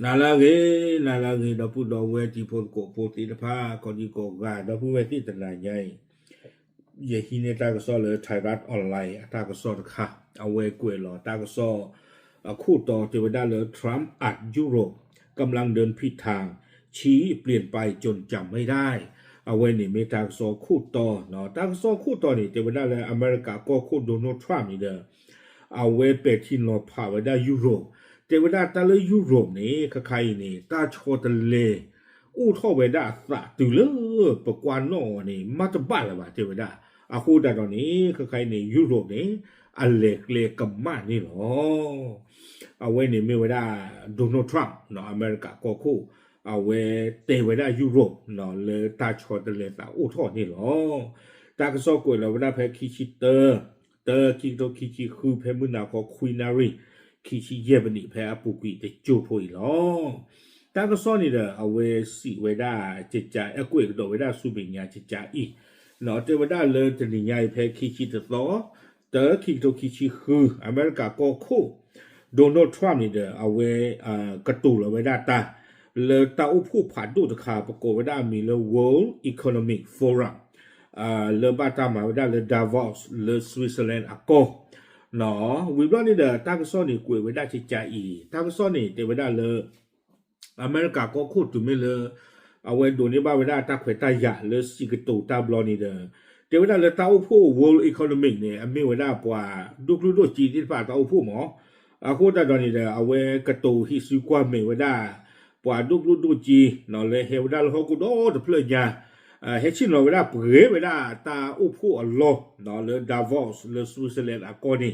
นาลาเกดอพุดอเวติพลโกโพติตภาคอดีโกกาดอพุเวติตนาใหญ่เยฮิเนตากสอเลยไทยรัฐออนไลน์ตากสอค่ะเอาเวกวยหลอตากสอคู่ต่อเทวดาเลยทรัมป์อัดยุโรปกำลังเดินผิดทางชี้เปลี่ยนไปจนจำไม่ได้เอาไว้นี่เมตากสอคู่ต่อเนาะตากสอคู่ต่อนี่เทวดาเลยอเมริกาก็คู่โดนัลด์ทรัมป์นี่เด้อเอาเวเป็ดที่นอพาไว้ได้ยุโรปเทวดาตะเลยยุโรปนี่ใครนี่ตาชอตะเลอู้ท่อเวดาสะตุเลปกวานนอนี่มาจะบ้านละบ่เทวดาအခုတတော်နေခခိုင်နေယူရိုပနေအလေကမ္မနေလောအဝဲနေမေဝဒဒေါနယ်ထရမ့်နော်အမေရိကကိုခုအဝဲတေဝဒယူရိုနော်လေတာချောတလေတာဥထောနေလောတာကစောကိုလဝဒဖဲခိချိတခိတိုခိချိခုဖဲမနာကိုခွီနာရီခိချိယေဘနီဖဲအပူကွီတကျို့ဖို့လောတာကစောနေတဲ့အဝဲစီဝဒကြကြအကွေတော့ဝဒစုပညာကြကြဤနော်တေဝဒလေတနိညာဖဲခိချိတသောတခိတိုခိချိခုအမေရိကကိုခုဒေါနယ်ထရမ့်နေတဲ့အဝဲကတူလဝဒတာလေတာဥဖို့ဖာဒုတခါပကိုဝဒမီလေ World Economic Forum le bata ma wada le Davos le Switzerland ako no we brought it the takso ni kwe wada chi cha i takso ni te wada le America ko khu tu me le awe do ni ba wada ta khwe ta ya le si ke to ta blo ni de te wada le ta pho World Economic ni a me wada pwa du klu do chi ti pa ta pho mo a ko ta do ni de awe ke to hi su kwa me wada pwa du klu do chi no le he wada le ho ko do de ple nyaเฮชิโนเวลาเผยเวลาตาอุพูอัลลอฮ์เนาะเลยดาวอสเลยสวิตเซอร์แลนด์อะกอนี่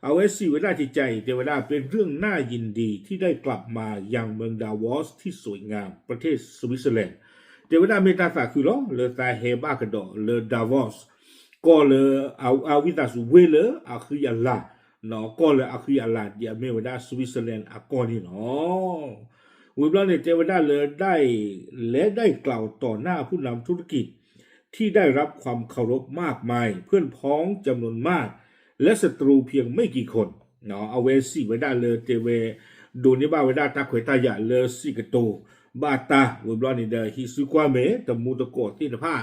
เอาไว้สิเวลาที่ใจแต่เวลาเป็นเรื่องน่ายินดีที่ได้กลับมายังเมืองดาวอสที่สวยงามประเทศสวิตเซอร์แลนด์แต่เวลาเมตาฝากคือล้อเลยตาเฮบากระดอเลยดาวอสก็เลยเอาวิตาสุเวเลยอาคือยาลาเนาะก็เลยอาคือยาลาเดียเมเวลาสวิตเซอร์แลนด์อะกอนี่เนาะวิบลาเนี่ยเทวดาเลยได้และได้กล่าวต่อหน้าผู้นำธุรกิจที่ได้รับความเคารพมากมายเพื่อนพ้องจำนวนมากและศัตรูเพียงไม่กี่คนเนาะเอาเวสิไว้ได้เลยเตเวดูนี่บ้าไว้ได้ตาขวยตาหยาเลยสิกโตบาตาเวบลอนี่เดฮิสุกวาเมตมูตะโกตินภา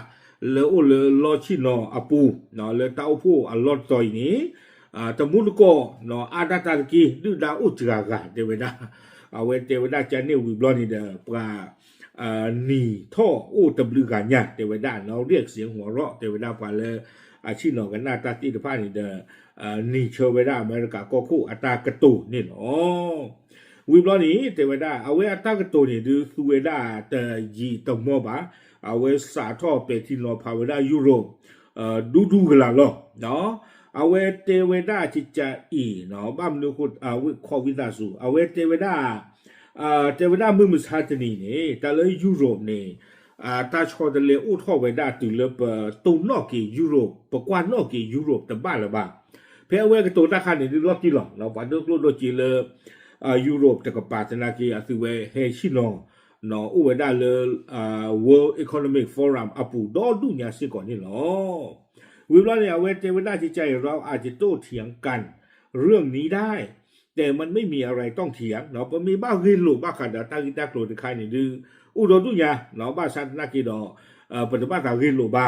เลยโอเลยลอชินออปูเนาะเลยตาอุพูอัลลอดจอยนี้ตมูตะโกเนาะอาดาตาตะกีดูดาอุจกากาเตเวดาเอาเวเตเวดาจันนี่วิบลอนี่เดปลานีท่ออู้ตบลือกันเนี่ยเทวดาเราเรียกเสียงหัวเราะเทวดาไปเลยอาชีพหนอกันหน้าตาตีตะพานี่เดนีเชวดาอเมริกาก็คู่อัตากระตูนี่เนาะวิบล้อนี้เทวดาเอาไว้อัตากระตูนี่ดูสุเวดาแต่ยีตมอบะเอาไว้สาท่อไปที่นอพาเวดายุโรปดูกันละเนาะเอาไว้เทวดาจิจาอีเนาะบ้ามนุคุดวิข้อวิตาสูเอาไว้เทวดาเทวดามือมือชาตินี่เนี่ยแต่เลยยุโรปเนี่ยตาชอตเลยอุทอเวดาตุเลปตัวนอกกี่ยุโรปปกวานนอกกี่ยุโรปแต่บ้านละบ้าเพื่อเวกตัวตาคันเนี่ยดูรอบจีหล่อเราฝันดูรอบจีเลยยุโรปแต่กับปาตนากีอาศัยเวเฮชิโนเนาะอุเวดาเลยWorld Economic Forum อปูดอดูเนี่ยสิก่อนนี่หรอวิบลาเนี่ยเวเทวดาจิตใจเราอาจจะโต้เถียงกันเรื่องนี้ได้แต่มันไม่มีอะไรต้องเถียงเนาะมันมีบ้าเรียนรู้บ้าขัดตากิตาโกรธใครนี่ดูอุดรดุญาเนาะบ้าสันนักกีฬาปฏิบัติการเรียนรู้บ้า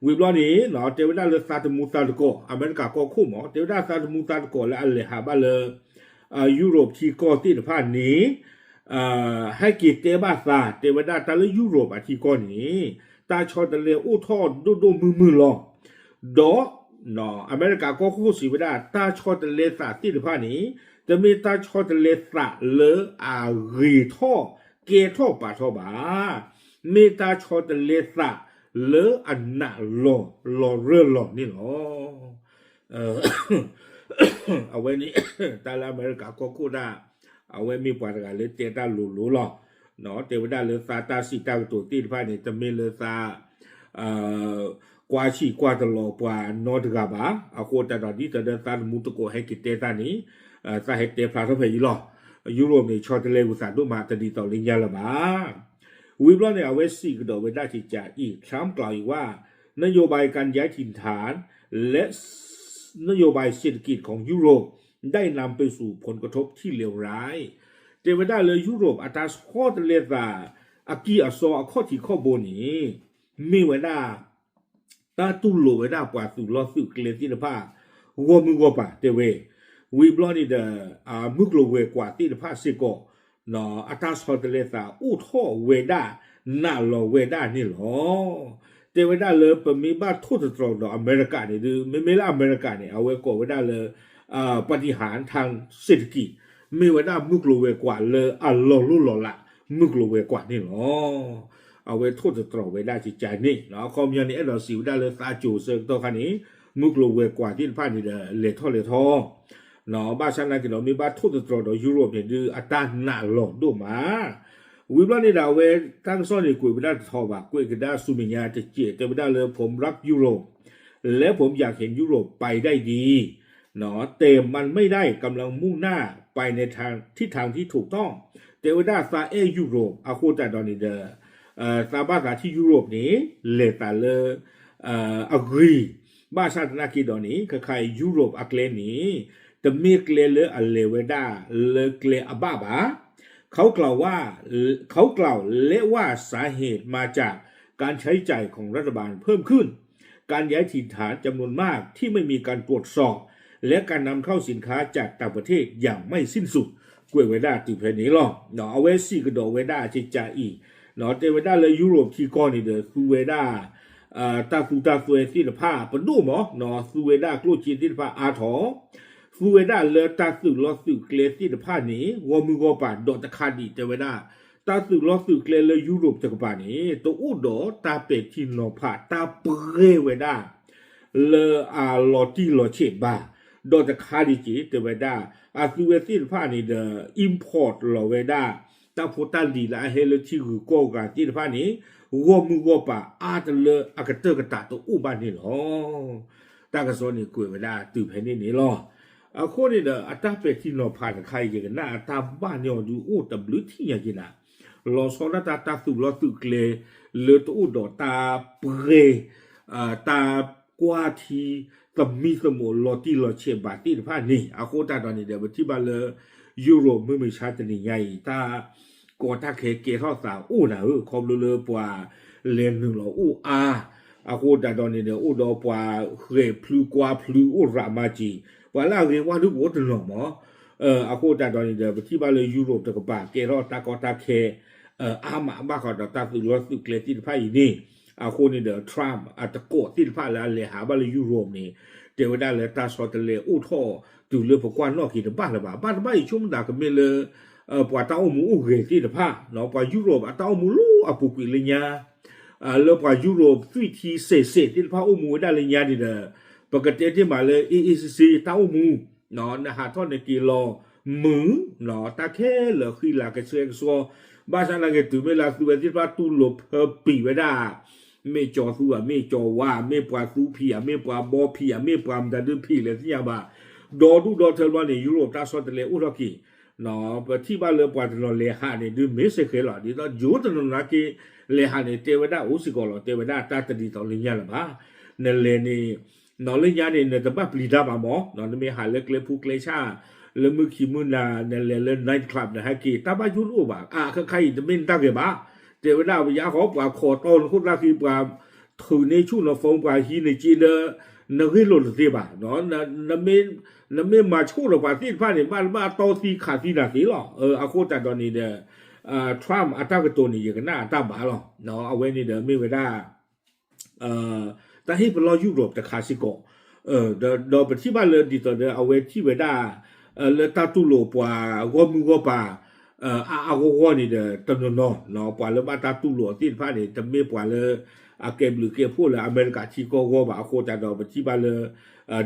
วิบล้อนี้เนาะเทวดาเลซาตมูซาตโกอเมริกาก็คู่หมอเทวดาซาตมูซาตโกและอัลเลหาบ้าเลยุโรปที่ก่อติดผ่านนี้ให้กิจเตบ้าซาเทวดาตาเลยุโรปที่ก่อนี้ตาชอตเลอู้ทอดดูมือหลอดอเนาะอเมริกาก็คู่สิเวดาตาชอตเลซาติดผ่านนี้จะมีตาชอตเลสะเลอารีท่อเกท่อปาท่อบามีตาชอตเลสะเลอันนาลอเรลอนี่หรอเอาไว้นี่ตาลอเมริกาก็คู่ได้เอาไว้มีปาตกาเลเตตาลูหรอเนาะเทวดาเลซาตาสิตาตัวตีพานี่จะมีเลซากว่าชีกว่าตลอปว่านอตกาบาอาโคตาดอดีตะเดตามุตโกให้กิเตตานี้สาเหตุเตพลาทเพย์ล่อยุโรปนี่ชอตเลอุตสาหดูมาตดีต่อลิงยาละมาวิบล้อเนี่ยเอาไว้สิกระโดดเวด้าที่จะอีกทรัมป์กล่าวว่านโยบายการย้ายถิ่นฐานและนโยบายเศรษฐกิจของยุโรปได้นำไปสู่ผลกระทบที่เลวร้าย เทวดาเลยยุโรปอัตราสข้อตะเลตาอากีอสอข้อที่ข้อโบนี่มีเวดาตาตุโลเวดาปาสุลอสุเกเลตินภาวอมุกปะเตเววีบลอนี่เดมุกโลเวกว่าตินภาสิโกเนาะอัตราสข้อตะเลตาอุท่อเวดานาโลเวดานี่หรอเทวดาเลยปมีบ้าทุตตรดออเมริกานี่ดูไม่ละอเมริกานี่เอาไว้ก็เวดาเลยปฏิหารทางเศรษฐกิจไม่เวดามุกโลเวกว่าเลยอัลลอลุลอละมุกโลเวกว่านี่หรอเอาไว้ทุตตรเวดาจิใจนี่เนาะคอมยันนี่เราสิวดาเลยซาจูเซตัวคันนี้มุกโลเวกว่าที่ผ่านนี่เลทอเลทอเนาะบ้านฉันนะกินเรามีบ้านทุตตรดอยุโรปเนี่ยดูอัตราหนาหลอดดูมาวิบลานี่ดาวเวทั้งซ้อนนี่กุยไปได้ทอบกุยก็ได้สุมิญาจะเจตแต่ไม่ได้เลยผมรักยุโรปและผมอยากเห็นยุโรปไปได้ดีเนาะแต่มันไม่ได้กำลังมุ่งหน้าไปในทางทิศทางที่ถูกต้องแต่ว่าได้ซายุโรปอาโคตาดอนิเดอซาบาซาที่ยุโรปนี้เลตาเลagree บ้าชาตินากีดอนี้คือใครยุโรปอักเลนี้แต่มีเกลเลอเลเวดาเลเกลอบาบาเขากล่าวและว่าสาเหตุมาจากการใช้จ่ายของรัฐบาลเพิ่มขึ้นการย้ายถิ่นฐานจำนวนมากที่ไม่มีการตรวจสอบและการนำเข้าสินค้าจากต่างประเทศอย่างไม่สิ้นสุดกวยเวดาติเพนี้หรอเนาะเอาไว้ซีกระโดเวดาจิจาอีเนาะเตเวดาเลยยุโรปที่ก้อนนี่เด้อซูเวดาตาฟูตาสวยที่ผ้าปนดูหมอเนาะซูเวดากลูจีที่ผ้าอาถอฟูเวดาเลตาสึลอสึเกลสิตผ้านี้วอมือปาดอตะคาดีเตเวดาตาสึลอสึเกลเลยุโรปจักรปานี้ตัวอุดอตาเป็ดที่นอผ้าตาเปรเวดาเลอาลอติลอเชบาดอตะคาดีจีเตเวดาอาซูเวสิผ้านี้เดอิมพอร์ตลอเวดาตาโพตันดีละเฮลที่คือโกกาที่ผ้านี้วอมือปาอาตเลอากเตอร์กตาตัวอุบานี่หรอตากระโซนี่กุยเวดาตื่นเพนี่นี่หรอအခုနေတဲ့အတပ်ပဲတီနော်ဖာခိုင်ကြီးကနာတာဘာညောဒူအိုတဘလူတီရကြီးနာလောစောနာတာတာသူလောသူကလေလေတူဒတာပရေတာကွာတီသမီသမလောတီလောချေဘာတီဖာနေအခုတာတော်နေတယ်ဘတိပါလေယူရိုမမချာတနေညိုင်တာကောတာခေကေထောစာအိုနာခေါ်လို့ပွာလေနူလောအိုအားအခုတာတော်နေတယ်အိုတော့ပွာခေဖလူကွာဖလူအိုရာမကြီးว่าล่าเรียกว่าทุกคนหรอหมออาโคตาตอนนี้เดี๋ยวที่บ้านเลยยุโรปตะกบะเกรอตากอตาเคอามาบ้าเขาตาสุรสุเกลติพาอีนี่อาโคนี่เดี๋ยวทรัมป์ตะโกติพาแล้วเลยหาบ้านเลยยุโรปนี่เดี๋ยวได้เลยตาสอดเลยอู้ท่อดูเรือพกวนนอกกี่บ้านละบ้านอีชุ่มด่ากันไม่เลยปวดตาอมูเกติพาเนาะปวดยุโรปตาอมูลูปุกิเลยเนี่ยแล้วปวดยุโรปฟิทีเศษที่พาอมูได้เลยเนี่ยนี่เด้อปกติที่มาเลย EEC เต้ามูเนาะนะฮะท่อนในกิโลมือเนาะตาแค่เหลือคือหลักเชียงซัวบ้านฉันละเกตุเวลาสุเวที่ว่าตู้หลบปีไว้ได้ไม่จอซัวไม่จอว่าไม่ปวาซูพีไม่ปวาบอพีไม่ปวามดันดูพีเลยที่ยาบ้าดอดูดอเทลวันในยุโรปตาสอดเลยอุรกีเนาะที่บ้านเลยปวาตนเลหาเนี่ยดูไม่เสกหรอกดีต่อยูตนนักกีเลหาเนี่ยเทวดาอุสิกอลเทวดาตาตดีต่อเลยเนี่ยละบ้าในเลนี่นอเลยยาเนี่ยเนี่ยแต่บ้าปลีดาบ้าหมอนอไม่หาเล็กเล็กผู้เกลชาแล้วมือขีมุนาเนี่ยเล่นไนท์คลับนะฮะกีตาบ้ายุโรปใครจะไม่ตั้งเกบ้าเทวดาวิญญาเขาปว่าขอต้นคุณราคีปว่าถือในช่วงนฟงปว่าฮีในจีนนั่งให้หล่นเสียบ้าเนาะนั่นไม่มาช่วยเราปว่าที่ผ่านเนี่ยบ้านโตสีขาดสีหนาสีหรออาโคตาตอนนี้เนี่ยทรัมป์อัตราตัวนี้อย่างนั้นอัตราบ้าหรอเนาะเอาไว้นี่เดี๋ยวไม่เวลาแต่ให้เป็นรอยุโรปแต่คาสิโกเดอปฏิบัติเลยดีต่อเดอเอาไว้ที่เวดาเลตาตุโลปว่าวอมือปาอากวนี่เดอตนนเนาะปว่าเลบาตาตุโลที่พานี่จะไม่ปว่าเลยเก็บหรือเก็บพูดเลยอเมริกาชิโกวบาโคตาดอปฏิบัติเลย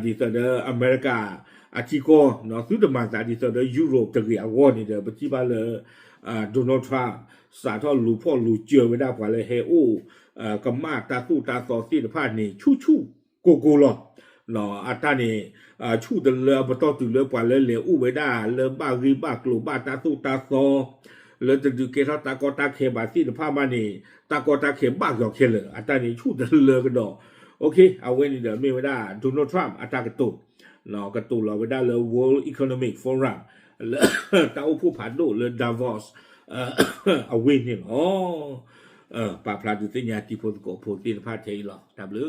ดีต่อเดออเมริกาชิโกเนาะสุดมาจากดีต่อเดอยุโรปตะเกียกวนี่เดอปฏิบัติเลยโดนัลด์ทรัมป์สาทอลูพ่อลูเจอเวดาปว่าเลยเฮโอกำมาตาตู้ตาซอสีพานี่ชูโกหรอเนาะอัตานี่ชูเดลบต่อตุเลปว่าเลยอุเวดาเลบาริบากลูบาตาตู้ตาซอเลจะดูเกทตากอตาเคบาสีพามานี่ตากอตาเคบากยอเคเลยอัตานี่ชูเดลกันดอโอเคเอาไว้นี่เดี๋ยวไม่เวดาโดนัลด์ทรัมป์อัตากระตุเนาะกระตุเราเวดาเลย World Economic Forum ตาอุผู้ผันโดเลยดาวอสเอาวินนี่อ๋อปาพลาดุติญาติพลโกโพตินพาเทยหรอดับลึ